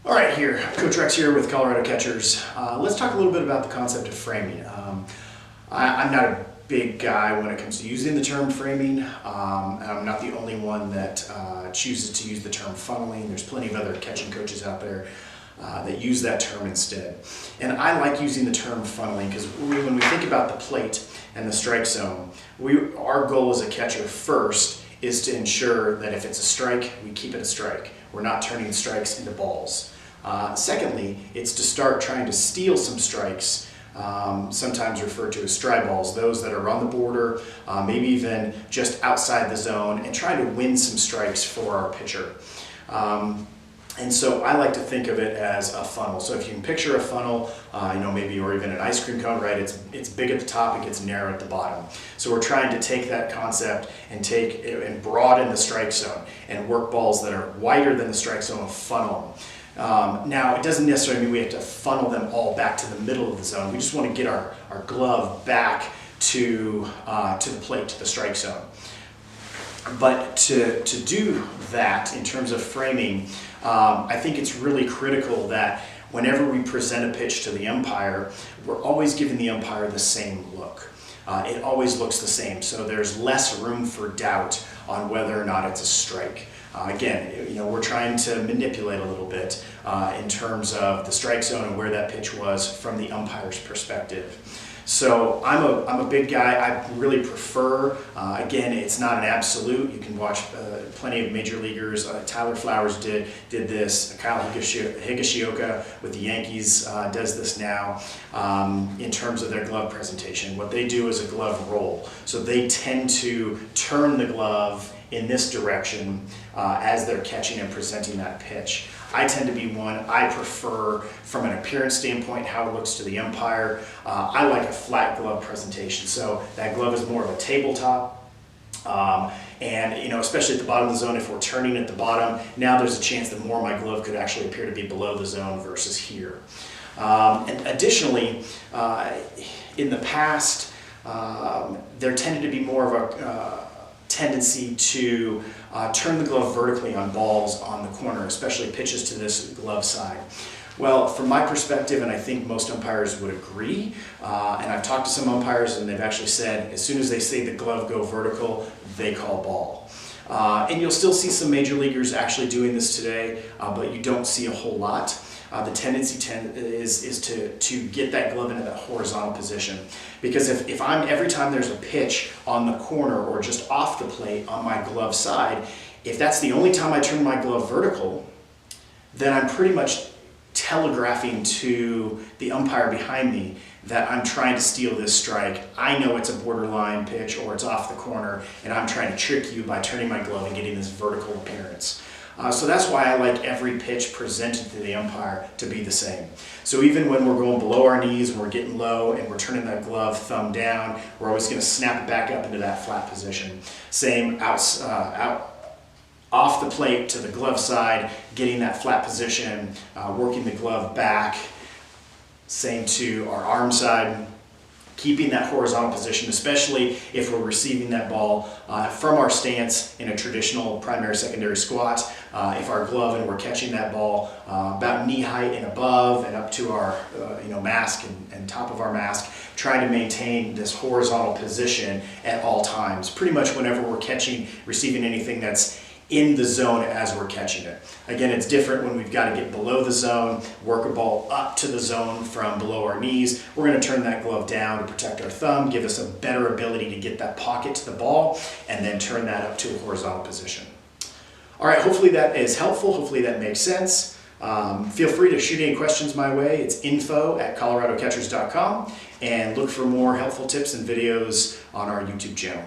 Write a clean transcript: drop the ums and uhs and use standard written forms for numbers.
All right, here, Coach Rex here with Colorado Catchers. Let's talk a little bit about the concept of framing. I'm not a big guy when it comes to using the term framing. I'm not the only one that chooses to use the term funneling. There's plenty of other catching coaches out there that use that term instead. And I like using the term funneling because when we think about the plate and the strike zone, our goal as a catcher first is to ensure that if it's a strike, we keep it a strike. We're not turning strikes into balls. Secondly, it's to start trying to steal some strikes, sometimes referred to as strike balls, those that are on the border, maybe even just outside the zone, and trying to win some strikes for our pitcher. And so I like to think of it as a funnel. So if you can picture a funnel, maybe, or even an ice cream cone, right? It's big at the top, it gets narrow at the bottom. So we're trying to take that concept and broaden the strike zone and work balls that are wider than the strike zone and funnel them. Now, it doesn't necessarily mean we have to funnel them all back to the middle of the zone. We just want to get our glove back to the plate, to the strike zone. But to do that in terms of framing, I think it's really critical that whenever we present a pitch to the umpire, we're always giving the umpire the same look. It always looks the same, so there's less room for doubt on whether or not it's a strike. Again, we're trying to manipulate a little bit in terms of the strike zone and where that pitch was from the umpire's perspective. So I'm a big guy. I really prefer, again, it's not an absolute. You can watch plenty of major leaguers. Tyler Flowers did this. Kyle Higashioka with the Yankees does this now in terms of their glove presentation. What they do is a glove roll. So they tend to turn the glove in this direction as they're catching and presenting that pitch. I tend to be one, I prefer from an appearance standpoint how it looks to the umpire. I like a flat glove presentation, so that glove is more of a tabletop. And especially at the bottom of the zone, if we're turning at the bottom, now there's a chance that more of my glove could actually appear to be below the zone versus here. And additionally, in the past, there tended to be more of a tendency to turn the glove vertically on balls on the corner, especially pitches to this glove side. Well, from my perspective, and I think most umpires would agree, and I've talked to some umpires and they've actually said as soon as they say the glove go vertical, they call ball. And you'll still see some major leaguers actually doing this today, but you don't see a whole lot. The tendency is to get that glove into that horizontal position. Because if every time there's a pitch on the corner or just off the plate on my glove side, if that's the only time I turn my glove vertical, then I'm pretty much telegraphing to the umpire behind me that I'm trying to steal this strike. I know it's a borderline pitch or it's off the corner, and I'm trying to trick you by turning my glove and getting this vertical appearance. So that's why I like every pitch presented to the umpire to be the same. So even when we're going below our knees and we're getting low and we're turning that glove thumb down, we're always going to snap it back up into that flat position. Same out off the plate to the glove side, getting that flat position, working the glove back. Same to our arm side. Keeping that horizontal position, especially if we're receiving that ball from our stance in a traditional primary-secondary squat. If our glove and we're catching that ball about knee height and above and up to our mask and top of our mask, trying to maintain this horizontal position at all times. Pretty much whenever we're receiving anything that's in the zone as we're catching it. Again, it's different when we've got to get below the zone, work a ball up to the zone from below our knees. We're going to turn that glove down to protect our thumb, give us a better ability to get that pocket to the ball, and then turn that up to a horizontal position. All right, hopefully that is helpful. Hopefully that makes sense. Feel free to shoot any questions my way. It's info@coloradocatchers.com, and look for more helpful tips and videos on our YouTube channel.